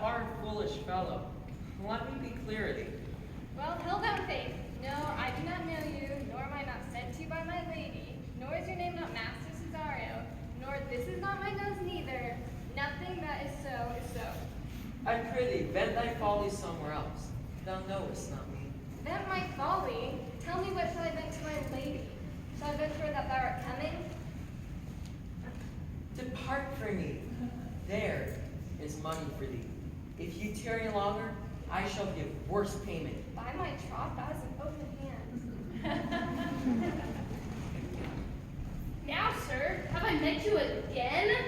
art foolish fellow. Let me be clear of thee. Well, held out faith. No, I do not know you, nor am I not sent to you by my lady, nor is your name not Master Cesario, nor this is not my nose neither. Nothing that is so is so. I pray thee, vent thy folly somewhere else. Thou knowest not me. Vent my folly? Tell me what shall I vent to my lady? Shall I vent her that thou art coming? Depart from me. There is money for thee. If you tarry longer, I shall give worse payment. By my troth, that is an open hand. Now, sir, have I met you again?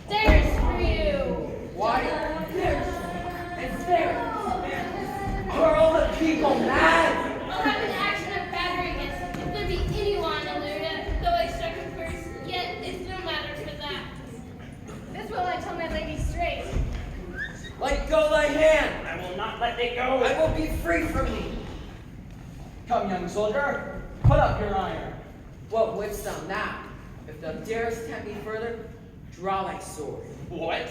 There's for you! Why? There's and there. Are all the people mad? I'll have an action of battery against if there be anyone alluded, though I struck him first, yet it's no matter for that. This will I tell my lady straight. Let go thy hand. I will not let thee go. I will be free from thee. Come, young soldier, put up your iron. What wouldst thou now? If thou darest tempt me further, draw thy sword. What?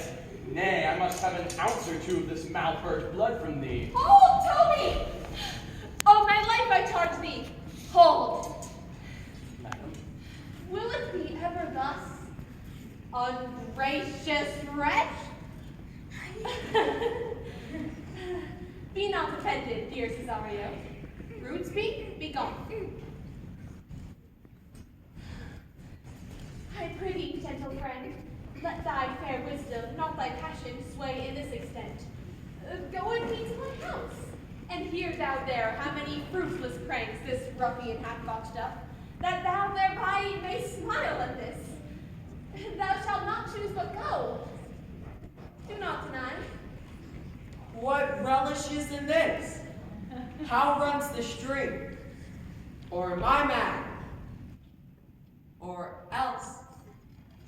Nay, I must have an ounce or two of this malpurged blood from thee. Hold, Toby! Oh, my life I charge thee. Hold. Madam, Will it be ever thus? Ungracious wretch? Be not offended, dear Cesario. Rude speak, be gone. I prithee, gentle friend, let thy fair wisdom, not thy passion, sway in this extent. Go with me to my house, and hear thou there how many fruitless pranks this ruffian hath botched up, that thou thereby may smile at this. Thou shalt not choose but go. Do not deny. What relish is in this? How runs the stream? Or am I mad? Or else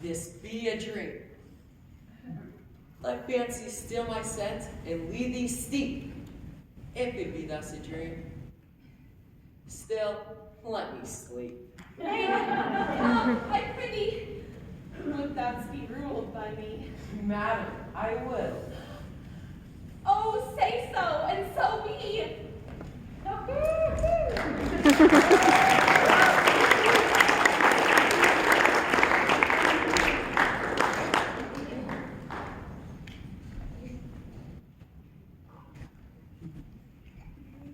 this be a dream? Let fancy steal my sense and lead thee steep, if it be thus a dream. Still, let me sleep. Nay, come, I prithee. Would thou be ruled by me? Madam, I will. Oh, say so, and so be.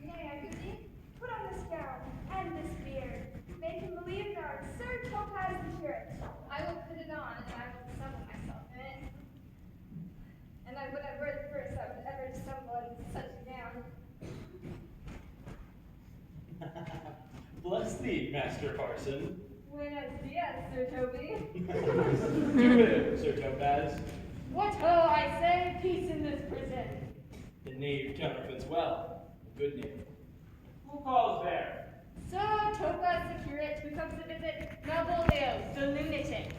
Nay, I prithee, put on this gown and this beard. Make him believe thou art Sir Topaz the curate. I will put it on, and I will dissemble myself in it. And I would have heard first I would ever dissemble in such a gown. Bless thee, Master Parson. Buenos dias, Sir Toby. Do it, Sir Topaz. What ho, I say, peace in this prison. The knave counterfeits well. A good knave. Who calls there? Sir Topaz the curate, who comes to visit Malvolio, the lunatic.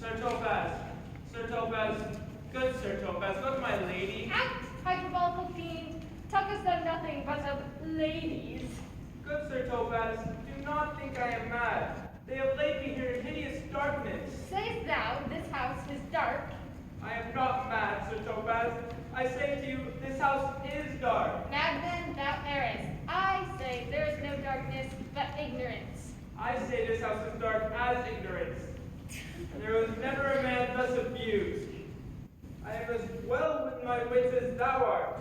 Sir Topaz, good Sir Topaz, look my lady. Out, hyperbolical fiend, talkest thou nothing but of ladies. Good Sir Topaz, do not think I am mad. They have laid me here in hideous darkness. Sayest thou, this house is dark? I am not mad, Sir Topaz. I say to you, this house is dark. Mad then, thou errest. I say there is no darkness, but ignorance. I say this house is dark as ignorance. And there was never a man thus abused. I am as well with my wits as thou art.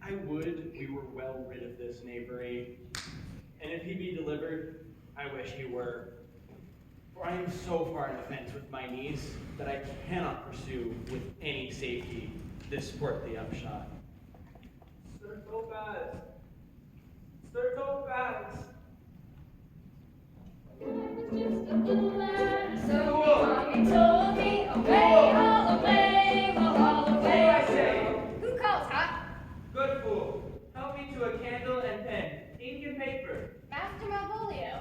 I would we were well rid of this knavery. And if he be delivered, I wish he were. For I am so far in the fence with my niece that I cannot pursue with any safety this portly upshot. Sir Topaz. Sir Topaz. So mommy told me, away, all away, I say. Who calls, huh? Good fool. Help me to a candle and pen, ink and paper. Master Malvolio.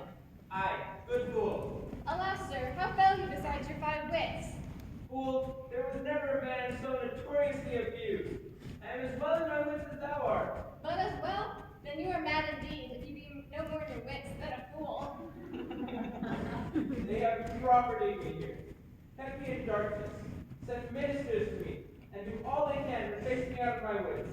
Aye, good fool. Alas, sir, how fell you besides your 5 wits? Fool, there was never a man so notoriously abused. I am as well in my wits as thou art. But as well, then you are mad indeed, if you be no more in your wits than a fool. They have property me here. kept me in darkness, sent ministers to me, and do all they can to chase me out of my wits.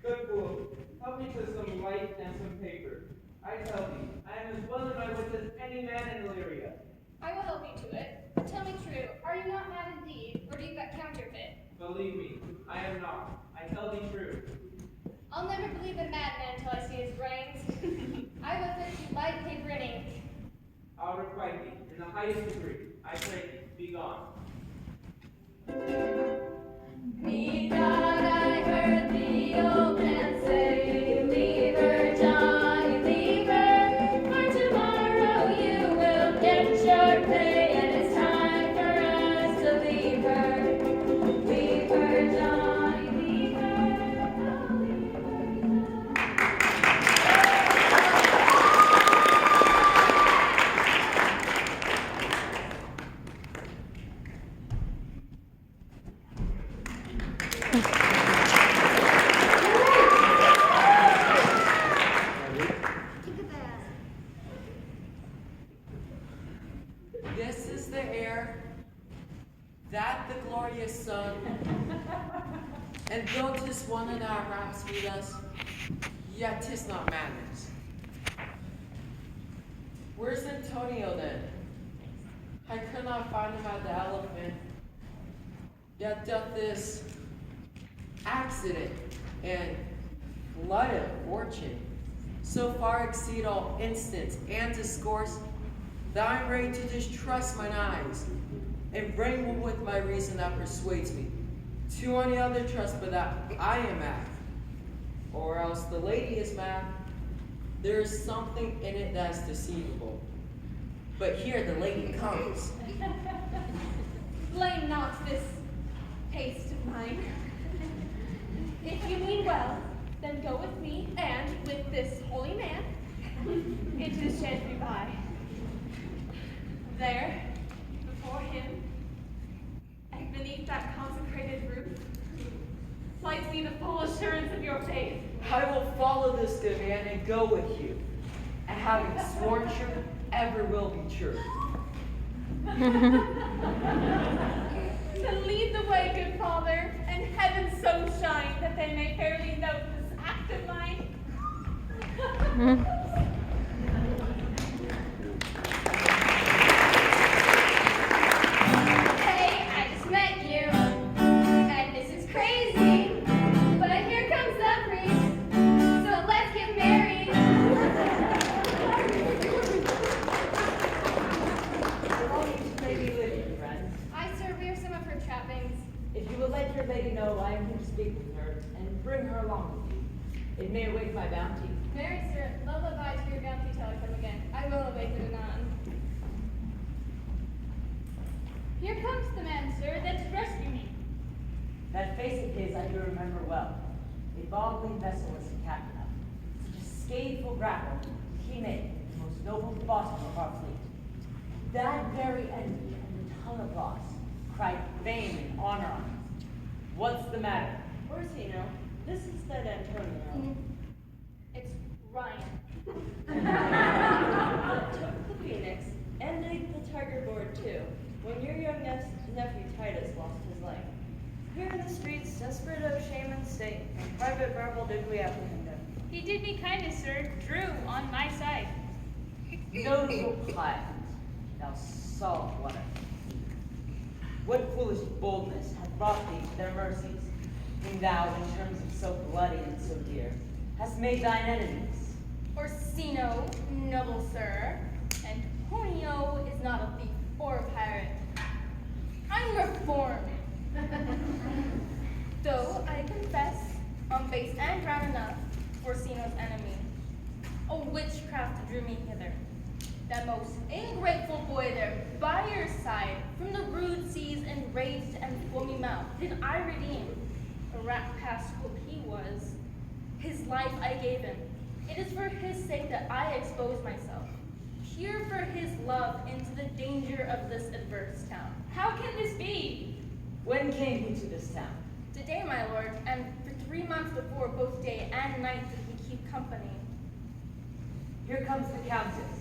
Good fool, help me to some light and some paper. I tell thee, I am as well in my wits as any man in Illyria. I will help you to it. Tell me true, are you not mad indeed, or do you got counterfeit? Believe me, I am not. I tell thee true. I'll never believe a madman till I see his brains. I will fetch you light paper and ink. I'll requite thee in the highest degree. I pray thee, be gone. Methought I heard the old man say, leave her, Johnny, leave her, for tomorrow you will get your pay, and it's time for us to leave her. Leave her, Johnny, leave her, oh, leave her, This is the air, that the glorious sun, and though 'tis one in our raps meet us, yet 'tis not madness. Where's Antonio then? I could not find him at the elephant, yet doth this accident and flood of fortune so far exceed all instance and discourse that I am ready to distrust mine eyes, and bring with my reason that persuades me to any other trust but that I am mad, or else the lady is mad. There is something in it that is deceivable. But here the lady comes. blame not this haste of mine. If you mean well, then go with me and with this holy man into the chantry by. There, before him, and beneath that consecrated roof, lies me the full assurance of your faith. I will follow this good man and go with you, and having sworn truth, ever will be true. Then lead the way, good father, and heaven so shine that they may fairly note this act of mine. Hey, I just met you, and this is crazy, but here comes the priest, so let's get married. How long may be with you, friends? I surveyor some of her trappings. If you will let your lady know I am here to speak with her, and bring her along with you, it may await my bounty. Marry, sir, lullaby to your bounty till I come again. I will await it anon. Here comes the man, sir, that's rescued me. That face of his I do remember well. A boggling vessel as he captain of. Such a scateful grapple he made, the most noble boston of our fleet. That very envy and the tongue of loss cried fame and honor on us. What's the matter? Orsino, this is that Antonio. It's Ryan. That took the Phoenix and the Tiger board too, when your young nephew Titus lost his life. Here in the streets, desperate of shame and state, in private marvel did we apprehend him. He did me kindness, sir. Drew on my side. Notable client, thou salt one. What foolish boldness hath brought thee to their mercies, whom thou, in terms of so bloody and so dear, hast made thine enemies? Orsino, noble sir, Antonio is not a thief or a pirate. I'm reformed. Though I confess, on base and ground enough, Orsino's enemy. A witchcraft drew me hither. That most ingrateful boy there by your side, from the rude seas enraged and foamy mouth, did I redeem. A rat past hope he was. His life I gave him. It is for his sake that I expose myself. Here for his love into the danger of this adverse town. How can this be? When came he to this town? Today, my lord, and for 3 months before, both day and night did we keep company. Here comes the Countess.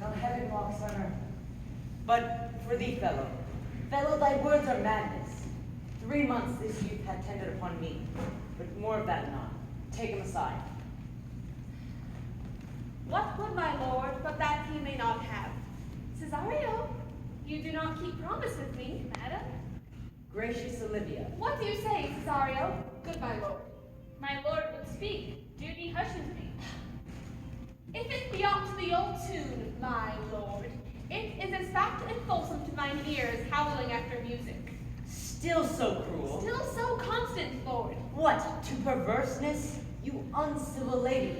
No heaven walks on earth. But for thee, fellow, Fellow, thy words are madness. 3 months this youth hath tended upon me, but more of that anon. Take him aside. What would my lord but that he may not have? Cesario, you do not keep promise with me, madam. Gracious Olivia. What do you say, Cesario? Good my lord. My lord would speak. Duty hushes me. If it be up to the old tune, my lord, it is as fat and fulsome to mine ear as howling after music. Still so cruel. Still so constant, lord. What, to perverseness? You uncivil lady,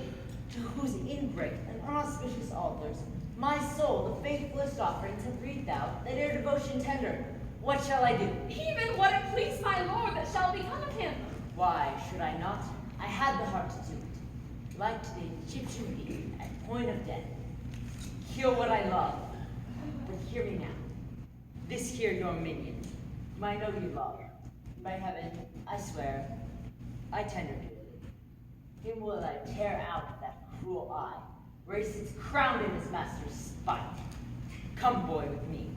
to whose ingrate and unauspicious altars my soul the faithfulest offerings have breathed out, that ere devotion tender. What shall I do? Even what it please my lord that shall become of him. Why should I not? I had the heart to do it. Like to the Egyptian bee at point of death. Kill what I love. But hear me now. This here your minion, whom I know you love. By heaven, I swear, I tender to it. Him will I tear out that cruel eye, where he sits crowned in his master's spite. Come, boy, with me.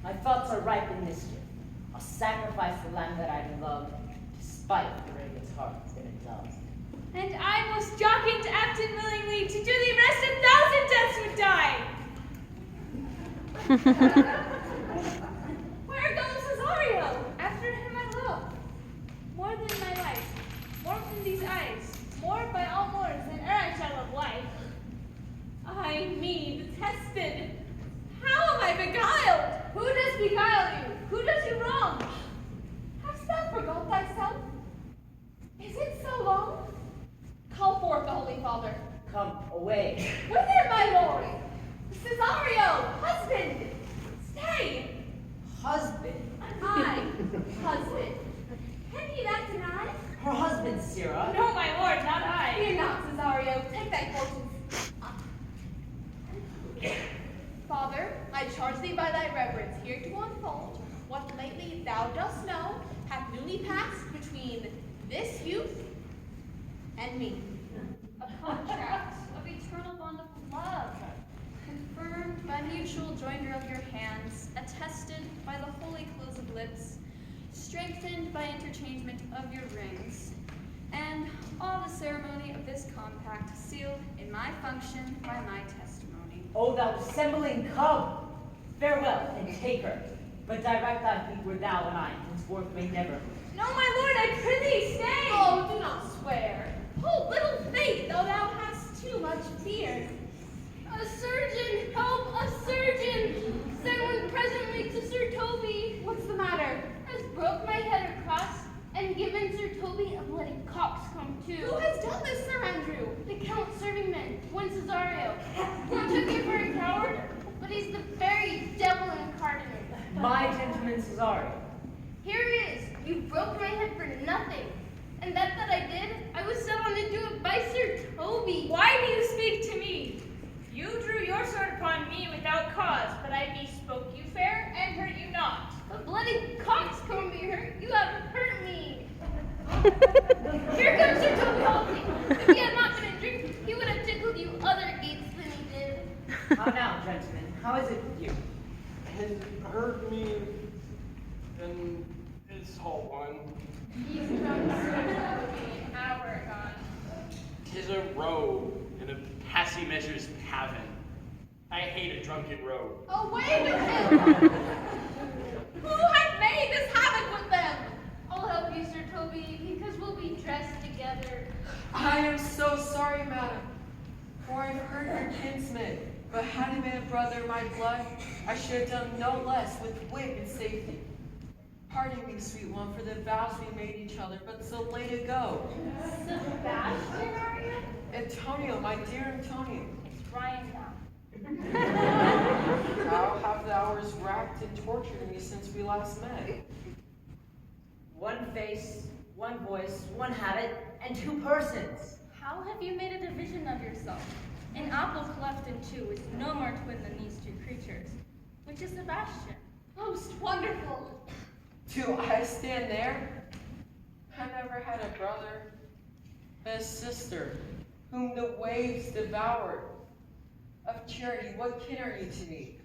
My thoughts are ripe in mischief. I'll sacrifice the lamb that I love, despite the raven's heart that it loves. And I most jocund act unwillingly to do the rest 1,000 deaths would die. Where goes Cesario? After him I love. More than my life, more than these eyes, more by all moors than e'er I shall have life. I me detested. How am I beguiled? Who does beguile you? Who does you wrong? Hast thou forgot thyself? Is it so long? Call forth the Holy Father. Come away. Whither, my lord? Cesario, husband! Stay! Husband. I, husband. Can he that deny? Her husband, Sirrah. No, my lord, not I. Fear not, Cesario. Take thy fortunes. Father, I charge thee by thy reverence here to unfold what lately thou dost know hath newly passed between this youth and me. A contract of eternal bond of love, confirmed by mutual joinder of your hands, attested by the holy close of lips, strengthened by interchangement of your rings, and all the ceremony of this compact sealed in my function by my testimony. O thou dissembling cub! Farewell, and take her. But direct thy feet where thou and I henceforth may never. No, my lord, I prithee, stay. Oh, do not swear. Hold little faith, though thou hast too much fear. A surgeon! Help! A surgeon! Send one presently to Sir Toby. What's the matter? Has broke my head across and given Sir Toby a bloody coxcomb too. Who has done this, Sir Andrew? The Count's serving man, one Cesario. Who took him for a coward, but he's the very devil incarnate. My gentleman Cesario. Here he is. You broke my head for nothing. And that I did, I was set on to do it by Sir Toby. Why do you speak to me? You drew your sword upon me without cause, but I bespoke you fair and hurt you not. A bloody coxcomb be hurt. You haven't hurt me. Here comes Sir Toby halting. If he had not been a drink, he would have tickled you other gates than he did. How now, gentlemen? How is it with you? It hurt me, and it's all one. He's drunk Sir Toby an hour gone. 'Tis a rogue and a passy measures paven. I hate a drunken rogue. Away with him! Who hath made this havoc with them? I'll help you, Sir Toby, because we'll be dressed together. I am so sorry, madam, for I've hurt your kinsman. But had he been a brother of my blood, I should have done no less with wit and safety. Pardon me, sweet one, for the vows we made each other, but so late ago. Sebastian, are you? Antonio, my dear Antonio, It's Ryan now. how have the hours racked and tortured me since we last met? One face, one voice, one habit, and 2 persons. How have you made a division of yourself? An apple cleft in two is no more twin than these two creatures. Which is Sebastian? Most wonderful. Do I stand there? I never had a brother, but a sister, whom the waves devoured. Of charity, what kin are you to me?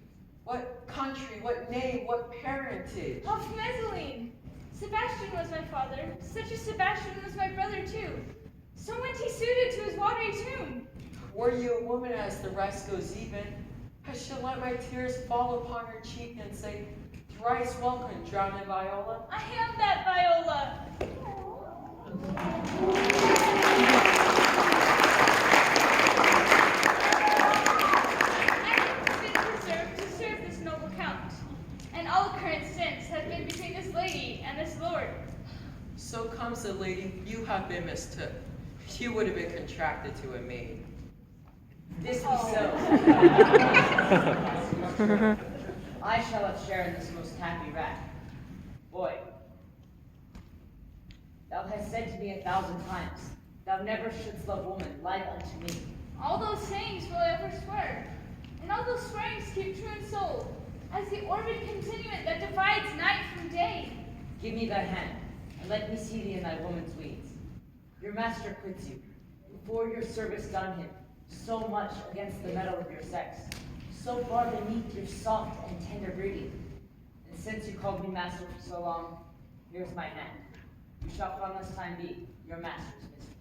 What country, what name, what parentage? Of Mezeline. Sebastian was my father. Such a Sebastian was my brother too. So went he suited to his watery tomb. Were you a woman as the rest goes even? Has she let my tears fall upon her cheek and say, thrice welcome, drowned Viola? I am that Viola. I have been preserved to serve this noble count, and all current sins have been between this lady and this lord. So comes the lady, you have been mistook. You would have been contracted to a maid. This be so. I shall have share in this most happy wrath. Boy, thou hast said to me 1,000 times, thou never shouldst love woman like unto me. All those sayings will I ever swear, and all those swearings keep true in soul, as the orbit continuant that divides night from day. Give me thy hand, and let me see thee in thy woman's weeds. Your master quits you, before your service done him, so much against the metal of your sex, so far beneath your soft and tender breeding. And since you called me master for so long, here's my hand. You shall from this time be your master's mistress.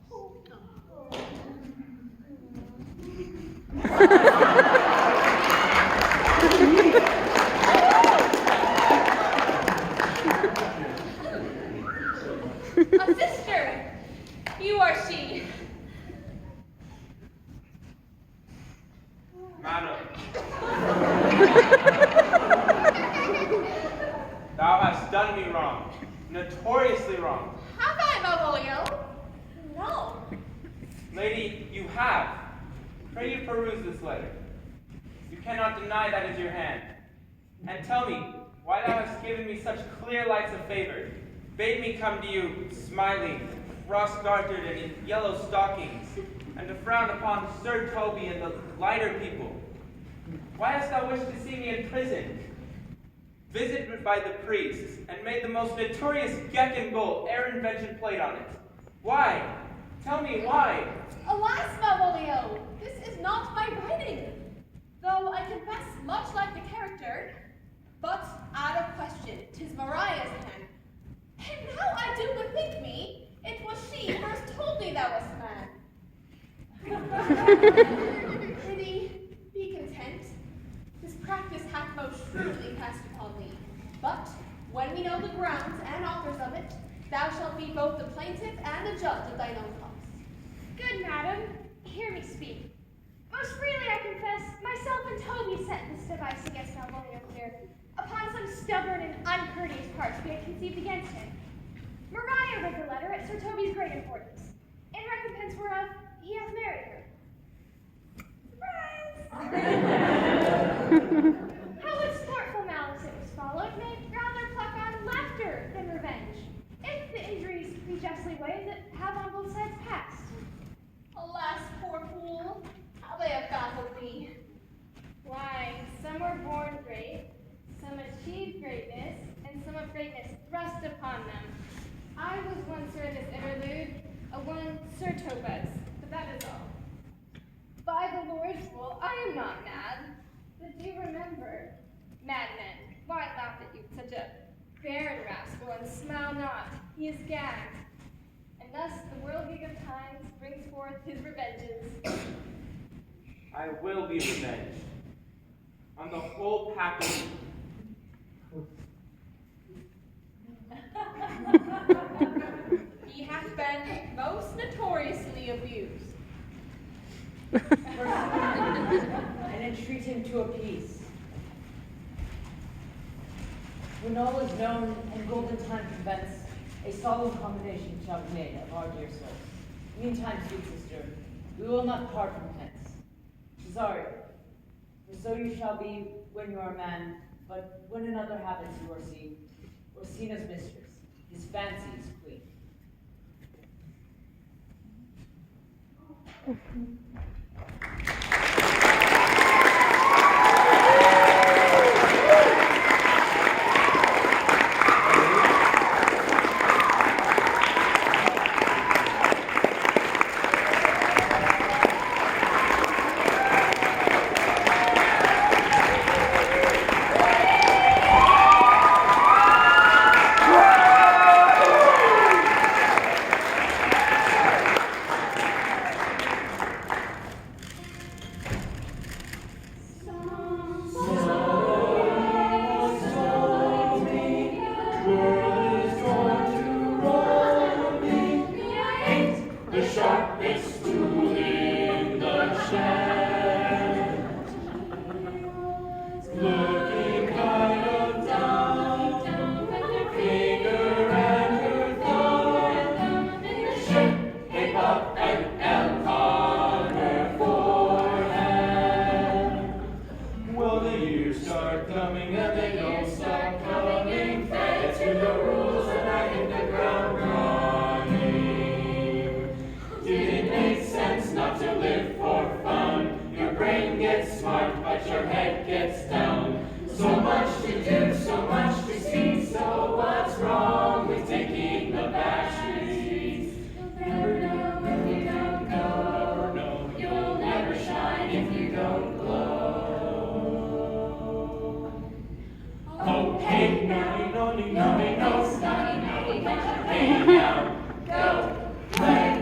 A sister! You are she. Madam, thou hast done me wrong, notoriously wrong. Have I, Malvolio? No. Lady, you have. Pray you peruse this letter. You cannot deny that is your hand. And tell me why thou hast given me such clear lights of favor, bade me come to you smiling, frost-gartered and in yellow stockings, and to frown upon Sir Toby and the lighter people. Why hast thou wished to see me in prison, visited by the priests, and made the most notorious geck and gold e'er invention played on it? Why? Tell me why. Alas, Malvolio, this is not my writing. Though I confess much like the character, but out of question, 'tis Mariah's hand. And now I do bethink me, it was she first told me thou wast mad. Prithee, be content. This practice hath most shrewdly passed upon thee. But when we know the grounds and authors of it, thou shalt be both the plaintiff and the judge of thine own cause. Good madam, hear me speak. Most freely I confess, myself and Toby set this device against Malvolio here, upon some stubborn and uncourteous parts we had conceived against him. Maria read the letter at Sir Toby's great importance. In recompense whereof, he hath married her. Surprise! How with sportful malice it was followed, may rather pluck on laughter than revenge, if the injuries be justly weighed that have on both sides passed. Alas, poor fool, how they have baffled me. Why, some were born great, some achieved greatness, and some of greatness thrust upon them. I was one, sir, in this interlude, a one Sir Topaz, but that is all. By the Lord's will, I am not mad, but do remember, madmen, why laugh at you, such a barren rascal, and smile not, he is gagged. And thus the whirligig of times brings forth his revenges. I will be revenged on the whole pack of He hath been most notoriously abused. And entreat him to appease. When all is known and golden time commence, a solemn combination shall be made of our dear souls. Meantime, sweet sister, we will not part from hence. Cesario, for so you shall be when you are man, but when in other habits you are seen, or seen as mistress, his fancy's queen. gets smart, but your head gets down. So much to do, so much to see, so what's wrong with taking the back streets? You'll never know if you don't go. You'll never shine if you don't glow. Oh, hey, now, no, no, no, no, no, hey, now, go play.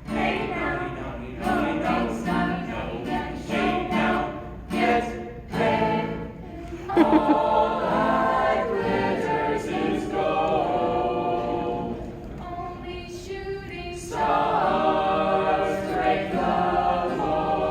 Hey, now, no, no, no, no, hey, now, get play. All that glitters is gold. Only shooting Stars break the mold.